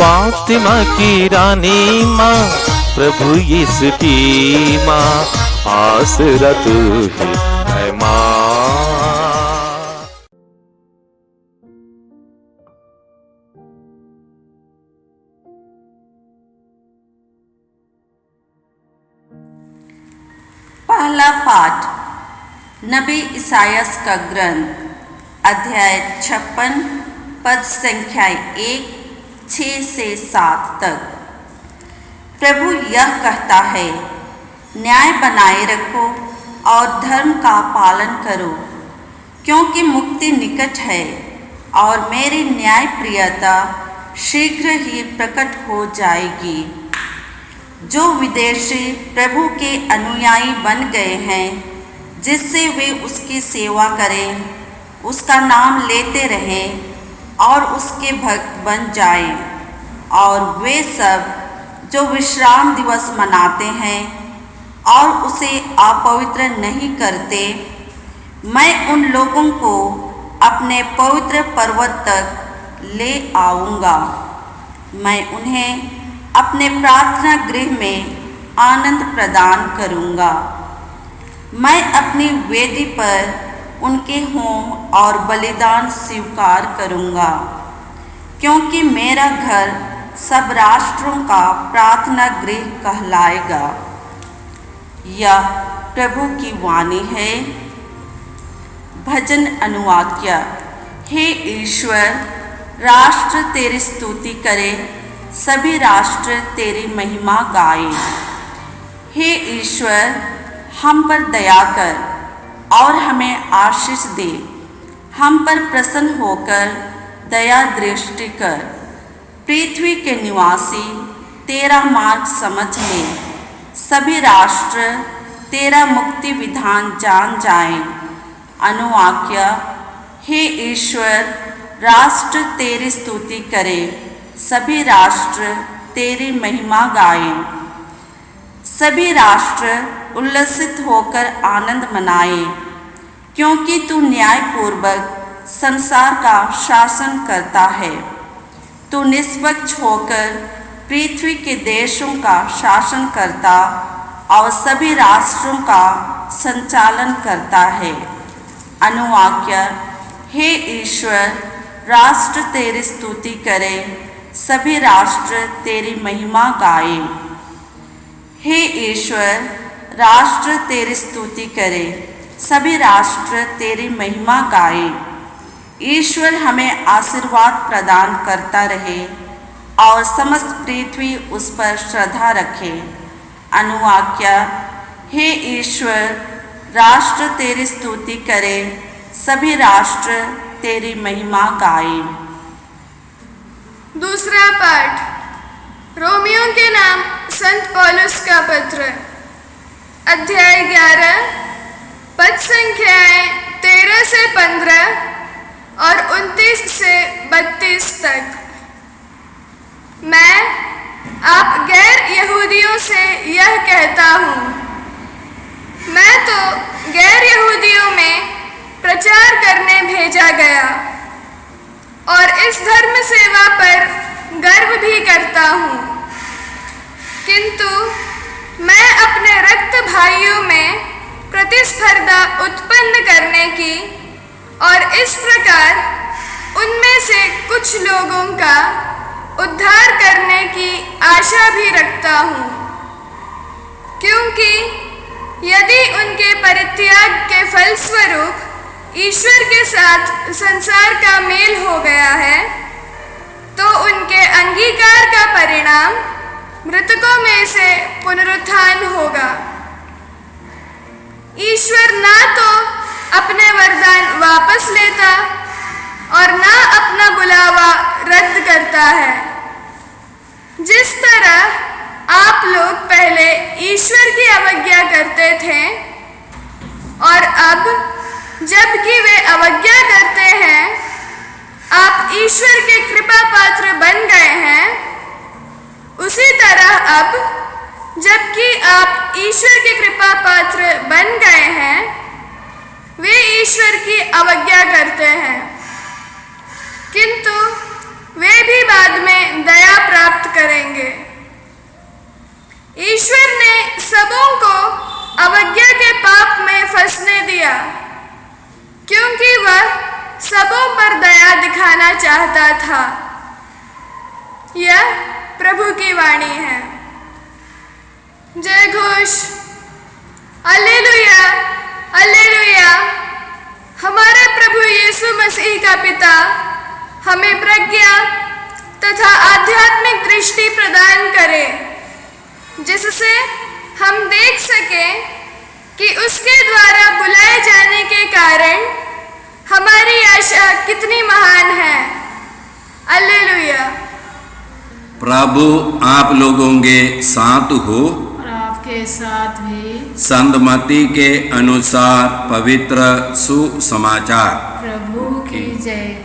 फातिमा की रानी माँ, प्रभु यीशु की माँ, आसरा तू ही है माँ। पहला पाठ नबी इसायास का ग्रंथ, अध्याय 56, पद संख्या 1, 6 से 7 तक। प्रभु यह कहता है, न्याय बनाए रखो और धर्म का पालन करो, क्योंकि मुक्ति निकट है और मेरी न्याय प्रियता शीघ्र ही प्रकट हो जाएगी। जो विदेशी प्रभु के अनुयायी बन गए हैं, जिससे वे उसकी सेवा करें, उसका नाम लेते रहें और उसके भक्त बन जाएं, और वे सब जो विश्राम दिवस मनाते हैं और उसे अपवित्र नहीं करते, मैं उन लोगों को अपने पवित्र पर्वत तक ले आऊँगा। मैं उन्हें अपने प्रार्थना गृह में आनंद प्रदान करूँगा। मैं अपनी वेदी पर उनके होम और बलिदान स्वीकार करूँगा, क्योंकि मेरा घर सब राष्ट्रों का प्रार्थना गृह कहलाएगा। यह प्रभु की वाणी है। भजन अनुवाक्य। हे ईश्वर, राष्ट्र तेरी स्तुति करे, सभी राष्ट्र तेरी महिमा गाए। हे ईश्वर, हम पर दया कर और हमें आशीष दे। हम पर प्रसन्न होकर दया दृष्टि कर। पृथ्वी के निवासी तेरा मार्ग समझ ले। सभी राष्ट्र तेरा मुक्ति विधान जान जाएं। अनुवाक्य। हे ईश्वर, राष्ट्र तेरी स्तुति करे, सभी राष्ट्र तेरी महिमा गाएं। सभी राष्ट्र उल्लसित होकर आनंद मनाएं, क्योंकि तू न्यायपूर्वक संसार का शासन करता है। तू निष्पक्ष होकर पृथ्वी के देशों का शासन करता और सभी राष्ट्रों का संचालन करता है। अनुवाक्य। हे ईश्वर, राष्ट्र तेरी स्तुति करे, सभी राष्ट्र तेरी महिमा गाए। हे ईश्वर, राष्ट्र तेरी स्तुति करे, सभी राष्ट्र तेरी महिमा गाए। ईश्वर हमें आशीर्वाद प्रदान करता रहे और समस्त पृथ्वी उस पर श्रद्धा रखे। अनुवाक्य। हे ईश्वर, राष्ट्र तेरी स्तुति करे, सभी राष्ट्र तेरी महिमा गाए। दूसरा पाठ रोमियों के नाम संत पौलुस का पत्र, अध्याय 11, पद संख्याएं 13 से 15 और 29 से 32 तक। मैं आप गैर यहूदियों से यह कहता हूँ, मैं तो गैर यहूदियों में प्रचार करने भेजा गया और इस धर्म सेवा पर गर्व भी करता हूँ, किंतु मैं अपने रक्त भाइयों में प्रतिस्पर्धा उत्पन्न करने की और इस प्रकार उनमें से कुछ लोगों का उद्धार करने की आशा भी रखता हूँ, क्योंकि यदि उनके परित्याग के फलस्वरूप ईश्वर के साथ संसार का मेल हो गया है, तो उनके अंगीकार का परिणाम मृतकों में से पुनरुत्थान होगा। ईश्वर ना तो अपने वरदान वापस लेता और ना अपना बुलावा रद्द करता है। जिस तरह आप लोग पहले ईश्वर की अवज्ञा करते थे और अब जबकि वे अवज्ञा करते हैं, आप ईश्वर के कृपा पात्र बन गए हैं, उसी तरह अब जबकि आप ईश्वर के कृपा पात्र बन गए हैं, वे ईश्वर की अवज्ञा करते हैं, किंतु वे भी बाद में दया यह प्रभु की वाणी है। जय घोष। Hallelujah, hallelujah. हमारे प्रभु यीशु मसीह का पिता हमें प्रज्ञा तथा आध्यात्मिक दृष्टि प्रदान करे, जिससे हम देख सकें कि उसके द्वारा बुलाए जाने के कारण हमारी आशा कितनी महान है। हालेलुया। प्रभु आप लोगों के साथ हो और आपके साथ भी। संत मत्ती के अनुसार पवित्र सुसमाचार। प्रभु की जय।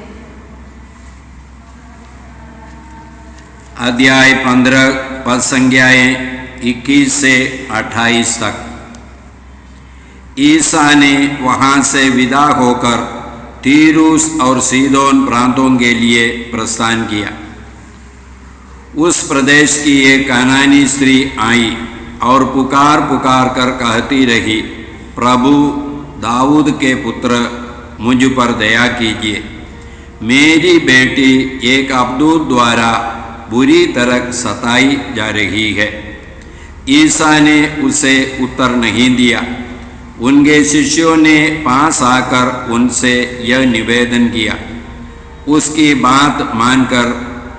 अध्याय 15 पद संज्ञाएं 21 से 28 तक। ईसा ने वहां से विदा होकर तीरूस और सीदोन प्रांतों के लिए प्रस्थान किया। उस प्रदेश की एक कनानी स्त्री आई और पुकार पुकार कर कहती रही, प्रभु दाऊद के पुत्र मुझ पर दया कीजिए, मेरी बेटी एक अबदूत द्वारा बुरी तरह सताई जा रही है। ईसा ने उसे उत्तर नहीं दिया। उनके शिष्यों ने पास आकर उनसे यह निवेदन किया, उसकी बात मानकर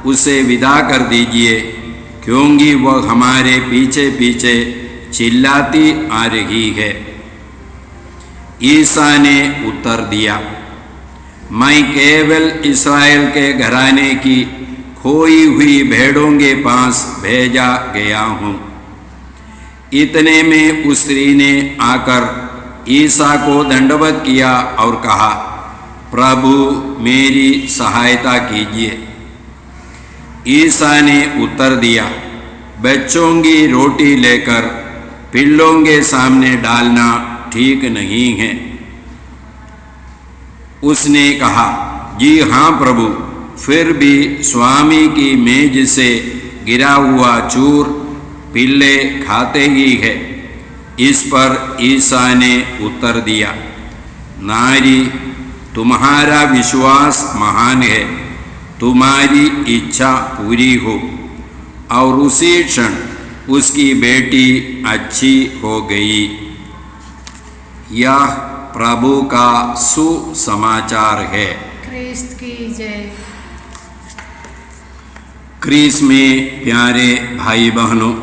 उसे विदा कर दीजिए, क्योंकि वह हमारे पीछे पीछे चिल्लाती आ रही है। ईसा ने उत्तर दिया, मैं केवल इस्राएल के घराने की खोई हुई भेड़ों के पास भेजा गया हूँ। इतने में उस स्त्री ने आकर ईसा को दंडवत किया और कहा, प्रभु मेरी सहायता कीजिए। ईसा ने उत्तर दिया, बच्चों की रोटी लेकर पिल्लों के सामने डालना ठीक नहीं है। उसने कहा, जी हाँ प्रभु, फिर भी स्वामी की मेज से गिरा हुआ चूर पिल्ले खाते ही है। इस पर ईसा ने उत्तर दिया, नारी तुम्हारा विश्वास महान है, तुम्हारी इच्छा पूरी हो। और उसी क्षण उसकी बेटी अच्छी हो गई। यह प्रभु का सुसमाचार है। क्रिस्त की जय। क्रिस्त में प्यारे भाई बहनों,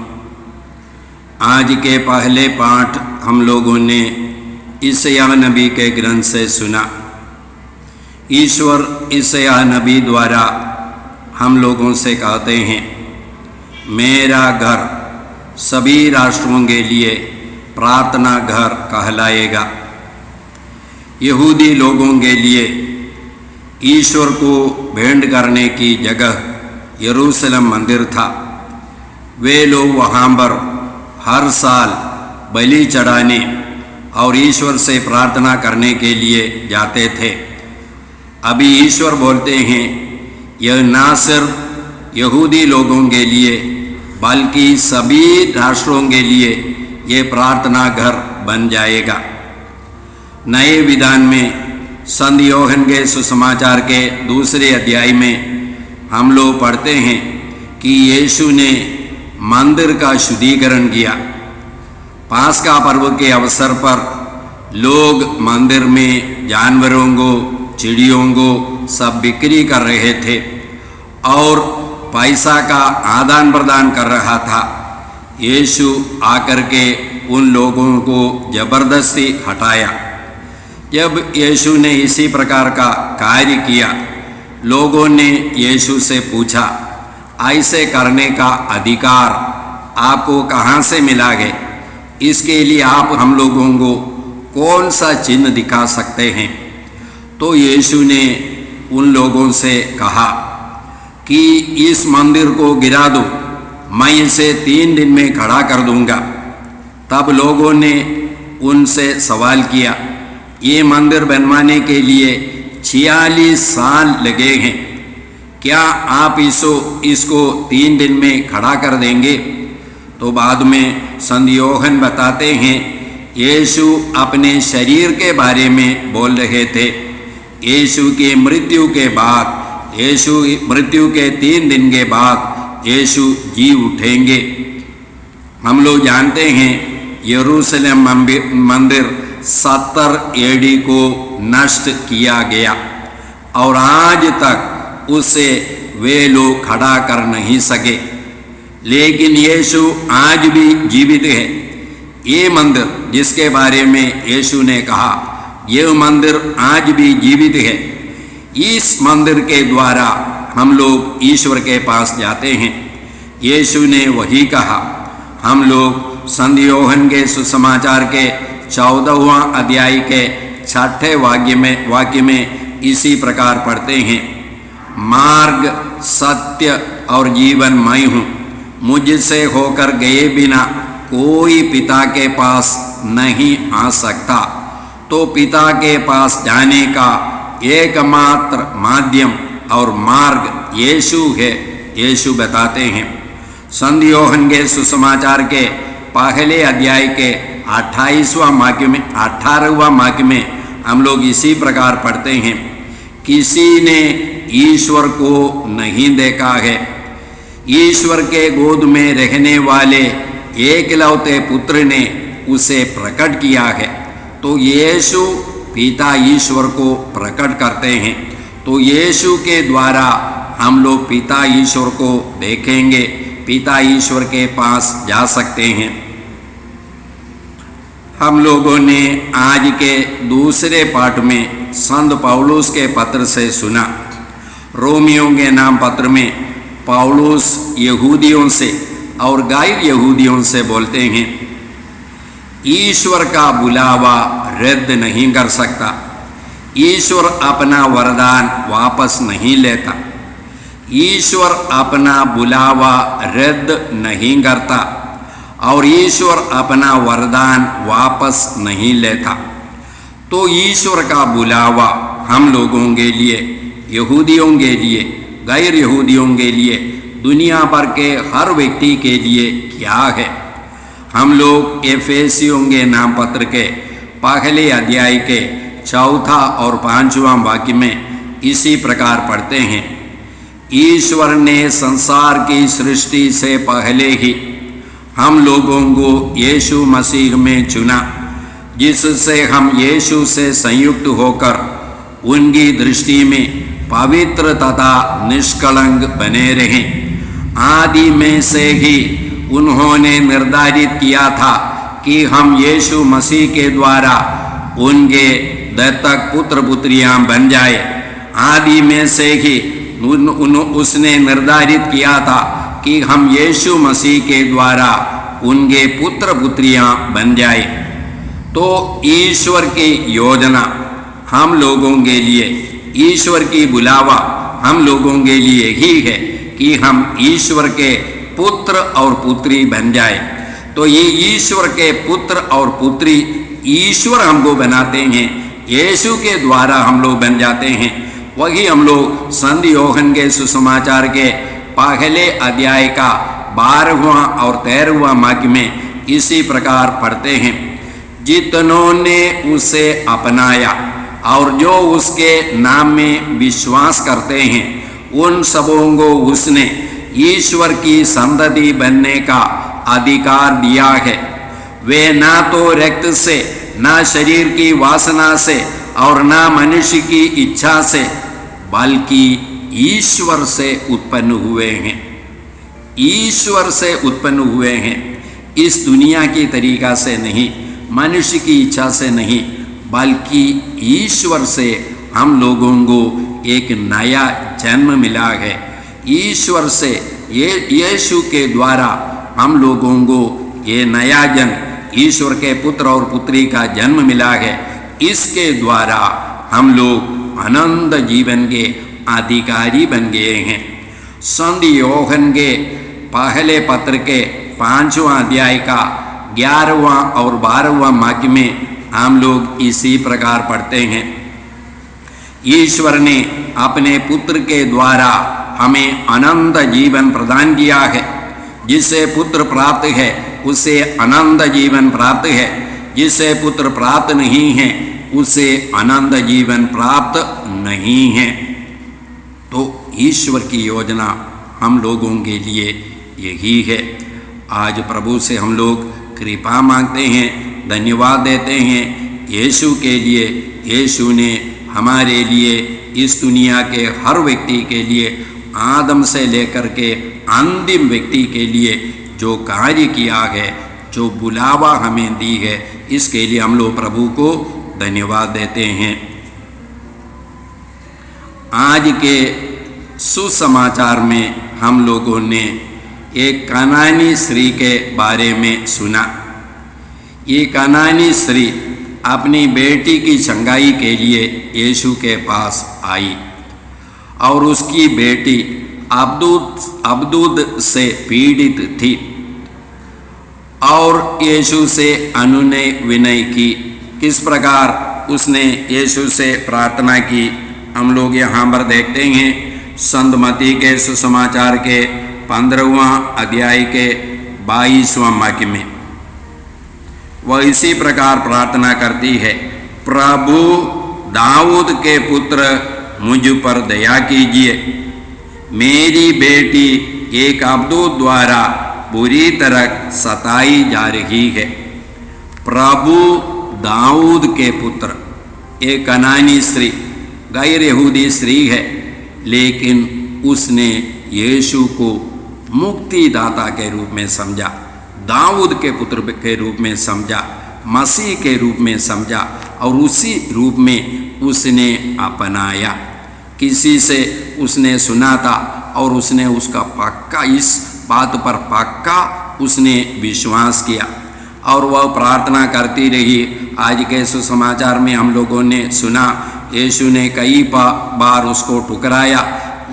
आज के पहले पाठ हम लोगों ने यशायाह नबी के ग्रंथ से सुना। ईश्वर यशायाह नबी द्वारा हम लोगों से कहते हैं, मेरा घर सभी राष्ट्रों के लिए प्रार्थना घर कहलाएगा। यहूदी लोगों के लिए ईश्वर को भेंट करने की जगह यरूशलेम मंदिर था। वे लोग वहाँ पर हर साल बलि चढ़ाने और ईश्वर से प्रार्थना करने के लिए जाते थे। अभी ईश्वर बोलते हैं, यह ना सिर्फ यहूदी लोगों के लिए बल्कि सभी राष्ट्रों के लिए ये प्रार्थना घर बन जाएगा। नए विधान में संत यूहन्ना के सुसमाचार के दूसरे अध्याय में हम लोग पढ़ते हैं कि यीशु ने मंदिर का शुद्धिकरण किया। पास्का पर्व के अवसर पर लोग मंदिर में जानवरों को, चिड़ियों को सब बिक्री कर रहे थे और पैसा का आदान प्रदान कर रहा था। यीशु आकर के उन लोगों को जबरदस्ती हटाया। जब यीशु ने इसी प्रकार का कार्य किया, लोगों ने यीशु से पूछा, ऐसे करने का अधिकार आपको कहाँ से मिला है? इसके लिए आप हम लोगों को कौन सा चिन्ह दिखा सकते हैं? तो यीशु ने उन लोगों से कहा कि इस मंदिर को गिरा दो, मैं इसे 3 दिन में खड़ा कर दूंगा। तब लोगों ने उनसे सवाल किया, ये मंदिर बनवाने के लिए 46 साल लगे हैं, क्या आप इसको 3 दिन में खड़ा कर देंगे? तो बाद में संत यूहन्ना बताते हैं, यीशु अपने शरीर के बारे में बोल रहे थे। यीशु की मृत्यु के बाद यीशु मृत्यु के 3 दिन के बाद यीशु जी उठेंगे। हम लोग जानते हैं यरूशलेम मंदिर 70 AD को नष्ट किया गया और आज तक उसे वे लोग खड़ा कर नहीं सके, लेकिन यीशु आज भी जीवित है। ये मंदिर जिसके बारे में यीशु ने कहा, ये मंदिर आज भी जीवित है। इस मंदिर के द्वारा हम लोग ईश्वर के पास जाते हैं। यीशु ने वही कहा। हम लोग संत योहन के सुसमाचार के 14वां अध्याय के 6ठे वाक्य में इसी प्रकार पढ़ते हैं, मार्ग सत्य और जीवन मैं हूँ, मुझसे होकर गए बिना कोई पिता के पास नहीं आ सकता। तो पिता के पास जाने का एकमात्र माध्यम और मार्ग यीशु है, यीशु बताते हैं। संत योहन के सुसमाचार के पहले अध्याय के 18वां वाक्य में हम लोग इसी प्रकार पढ़ते हैं, किसी ने ईश्वर को नहीं देखा है, ईश्वर के गोद में रहने वाले एकलौते पुत्र ने उसे प्रकट किया है। तो यीशु पिता ईश्वर को प्रकट करते हैं। तो यीशु के द्वारा हम लोग पिता ईश्वर को देखेंगे, पिता ईश्वर के पास जा सकते हैं। हम लोगों ने आज के दूसरे पाठ में संत पौलुस के पत्र से सुना। रोमियों के नाम पत्र में पौलुस यहूदियों से और गैर यहूदियों से बोलते हैं, ईश्वर का बुलावा रद्द नहीं कर सकता, ईश्वर अपना वरदान वापस नहीं लेता, ईश्वर अपना बुलावा रद्द नहीं करता और ईश्वर अपना वरदान वापस नहीं लेता। तो ईश्वर का बुलावा हम लोगों के लिए, यहूदियों के लिए, गैर यहूदियों के लिए, दुनिया भर के हर व्यक्ति के लिए क्या है? हम लोग एफेसियों के नाम पत्र के पहले अध्याय के 4 और 5वां वाक्य में इसी प्रकार पढ़ते हैं, ईश्वर ने संसार की सृष्टि से पहले ही हम लोगों को यीशु मसीह में चुना, जिससे हम यीशु से संयुक्त होकर उनकी दृष्टि में पवित्र तथा निष्कलंक बने रहें। आदि में से ही उन्होंने निर्धारित किया था कि हम यीशु मसीह के द्वारा उनके दत्तक पुत्र पुत्रियां बन जाए। आदि में से ही उसने निर्धारित किया था कि हम यीशु मसीह के द्वारा उनके पुत्र पुत्रियां बन जाए। तो ईश्वर की योजना हम लोगों के लिए, ईश्वर की बुलावा हम लोगों के लिए ही है कि हम ईश्वर के पुत्र और पुत्री बन जाए। तो ये ईश्वर के पुत्र और पुत्री ईश्वर हमको बनाते हैं, यीशु के द्वारा हम लोग बन जाते हैं। वही हम लोग संत योहन के सुसमाचार के पहले अध्याय का 12वां और 13वां वाक्य में इसी प्रकार पढ़ते हैं, जितनों ने उसे अपनाया और जो उसके नाम में विश्वास करते हैं, उन सबों को उसने ईश्वर की संतति बनने का अधिकार दिया है। वे ना तो रक्त से, ना शरीर की वासना से और ना मनुष्य की इच्छा से, बल्कि ईश्वर से उत्पन्न हुए हैं। ईश्वर से उत्पन्न हुए हैं, इस दुनिया की तरीका से नहीं, मनुष्य की इच्छा से नहीं, बल्कि ईश्वर से हम लोगों को एक नया जन्म मिला है। ईश्वर से यीशु के द्वारा हम लोगों को ये नया जन्म, ईश्वर के पुत्र और पुत्री का जन्म मिला है। इसके द्वारा हम लोग अनंत जीवन के अधिकारी बन गए हैं। संत योहन के पहले पत्र के 5वां अध्याय का 11वां और 12वां वाक्य में हम लोग इसी प्रकार पढ़ते हैं, ईश्वर ने अपने पुत्र के द्वारा हमें अनंत जीवन प्रदान किया है। जिसे पुत्र प्राप्त है उसे अनंत जीवन प्राप्त है, जिसे पुत्र प्राप्त नहीं है उसे अनंत जीवन प्राप्त नहीं है। तो ईश्वर की योजना हम लोगों के लिए यही है। आज प्रभु से हम लोग कृपा मांगते हैं, धन्यवाद देते हैं यीशु के लिए। यीशु ने हमारे लिए, इस दुनिया के हर व्यक्ति के लिए, आदम से लेकर के अंतिम व्यक्ति के लिए जो कार्य किया है, जो बुलावा हमें दी है, इसके लिए हम लोग प्रभु को धन्यवाद देते हैं। आज के सुसमाचार में हम लोगों ने एक कनानी स्त्री के बारे में सुना। ये कनानी स्त्री अपनी बेटी की चंगाई के लिए यीशु के पास आई और उसकी बेटी अबदूद से पीड़ित थी और यीशु से अनुनय विनय की। किस प्रकार उसने यीशु से प्रार्थना की हम लोग यहाँ पर देखते हैं। संत मत्ती के सुसमाचार के 15वां अध्याय के 22वां वाक्य में वह इसी प्रकार प्रार्थना करती है, प्रभु दाऊद के पुत्र मुझ पर दया कीजिए, मेरी बेटी एक अबदूद द्वारा बुरी तरह सताई जा रही है। प्रभु दाऊद के पुत्र, एक कनानी स्त्री, गैर यहूदी स्त्री है, लेकिन उसने यीशु को मुक्तिदाता के रूप में समझा, दाऊद के पुत्र के रूप में समझा, मसीह के रूप में समझा और उसी रूप में उसने अपनाया। किसी से उसने सुना था और उसने उसका पक्का, इस बात पर पक्का उसने विश्वास किया और वह प्रार्थना करती रही। आज के सुसमाचार में हम लोगों ने सुना यीशु ने कई बार उसको ठुकराया,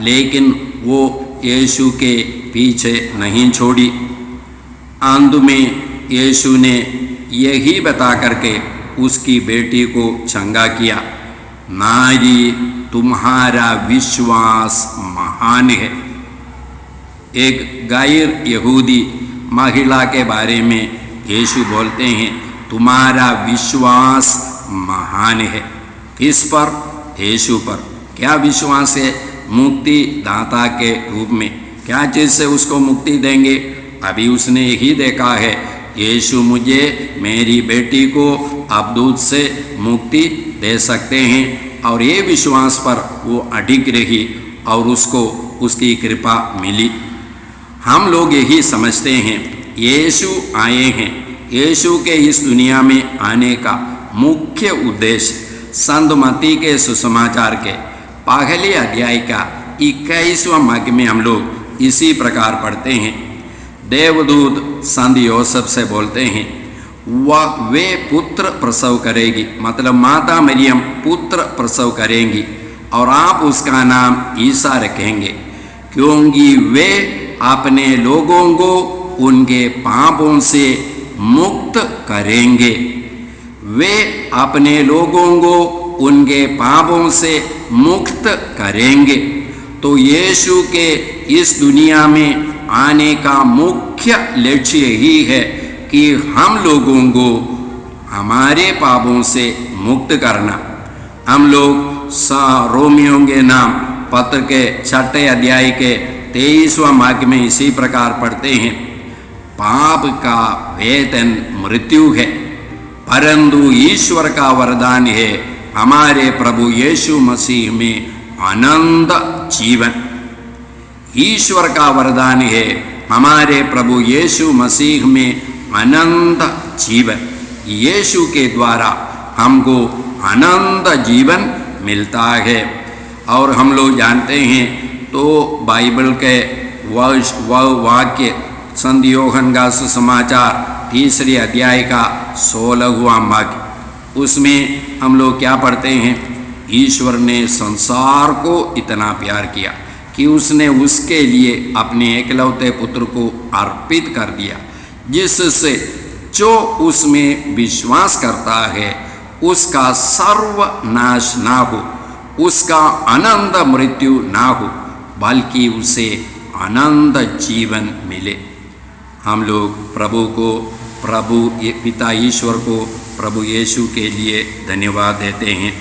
लेकिन वो यीशु के पीछे नहीं छोड़ी। अंत में यीशु ने यही बता करके उसकी बेटी को चंगा किया, नारी तुम्हारा विश्वास महान है। एक गैर यहूदी महिला के बारे में यीशु बोलते हैं, तुम्हारा विश्वास महान है। किस पर? यीशु पर। क्या विश्वास है? मुक्ति दाता के रूप में। क्या चीज़ से उसको मुक्ति देंगे? अभी उसने यही देखा है, यीशु मुझे, मेरी बेटी को अबदूद से मुक्ति दे सकते हैं, और ये विश्वास पर वो अडिग रही और उसको उसकी कृपा मिली। हम लोग यही समझते हैं, यीशु आए हैं। यीशु के इस दुनिया में आने का मुख्य उद्देश्य संत मत्ती के सुसमाचार के पहले अध्याय का 21वां वाक्य में हम लोग इसी प्रकार पढ़ते हैं। देवदूत संत योसेफ से बोलते हैं, वह वे पुत्र प्रसव करेगी, मतलब माता मरियम पुत्र प्रसव करेंगी और आप उसका नाम ईसा रखेंगे, क्योंकि वे अपने लोगों को उनके पापों से मुक्त करेंगे। वे अपने लोगों को उनके पापों से मुक्त करेंगे। तो यीशु के इस दुनिया में आने का मुख्य लक्ष्य यही है कि हम लोगों को हमारे पापों से मुक्त करना। हम लोग रोमियों के नाम पत्र के 6 अध्याय के 23वां वाक्य में इसी प्रकार पढ़ते हैं, पाप का वेतन मृत्यु है, परंतु ईश्वर का वरदान है हमारे प्रभु यीशु मसीह में अनंत जीवन। ईश्वर का वरदान है हमारे प्रभु यीशु मसीह में अनंत जीवन। यीशु के द्वारा हमको अनंत जीवन मिलता है। और हम लोग जानते हैं, तो बाइबल के वह वाक्य संत यूहन्ना का सुसमाचार 3 अध्याय का 16वां वाक्य, उसमें हम लोग क्या पढ़ते हैं, ईश्वर ने संसार को इतना प्यार किया कि उसने उसके लिए अपने एकलौते पुत्र को अर्पित कर दिया, जिससे जो उसमें विश्वास करता है उसका सर्वनाश ना हो, उसका अनंत मृत्यु ना हो, बल्कि उसे अनंत जीवन मिले। हम लोग प्रभु को, प्रभु पिता ईश्वर को, प्रभु यीशु के लिए धन्यवाद देते हैं।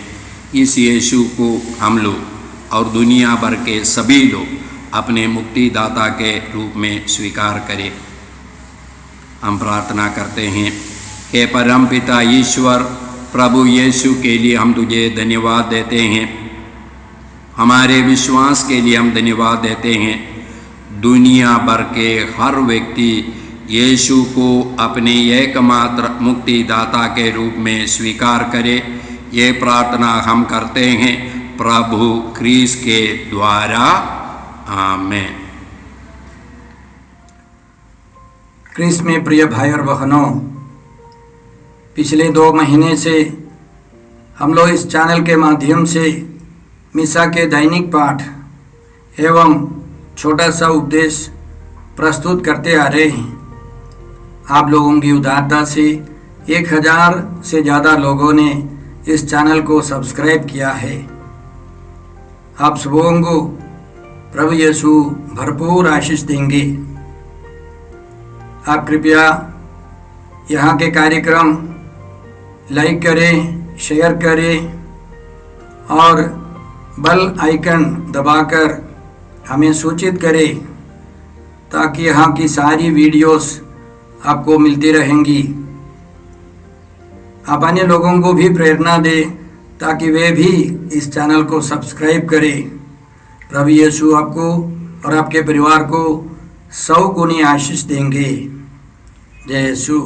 इस यीशु को हम लोग और दुनिया भर के सभी लोग अपने मुक्तिदाता के रूप में स्वीकार करें। हम प्रार्थना करते हैं कि परम पिता ईश्वर प्रभु यीशु के लिए हम तुझे धन्यवाद देते हैं, हमारे विश्वास के लिए हम धन्यवाद देते हैं। दुनिया भर के हर व्यक्ति यीशु को अपने एकमात्र मुक्तिदाता के रूप में स्वीकार करे, ये प्रार्थना हम करते हैं प्रभु क्रीस के द्वारा, आमेन। क्रिस में प्रिय भाई और बहनों, पिछले 2 महीने से हम लोग इस चैनल के माध्यम से मिसा के दैनिक पाठ एवं छोटा सा उपदेश प्रस्तुत करते आ रहे हैं। आप लोगों की उदारता से 1000 से ज़्यादा लोगों ने इस चैनल को सब्सक्राइब किया है। आप सबों को प्रभु यीशु भरपूर आशीष देंगे। आप कृपया यहाँ के कार्यक्रम लाइक करें, शेयर करें और बेल आइकन दबाकर हमें सूचित करें, ताकि यहाँ की सारी वीडियोस आपको मिलती रहेंगी। आप अन्य लोगों को भी प्रेरणा दें ताकि वे भी इस चैनल को सब्सक्राइब करें। प्रभु यीशु आपको और आपके परिवार को 100 गुनी आशीष देंगे। जय यीशु।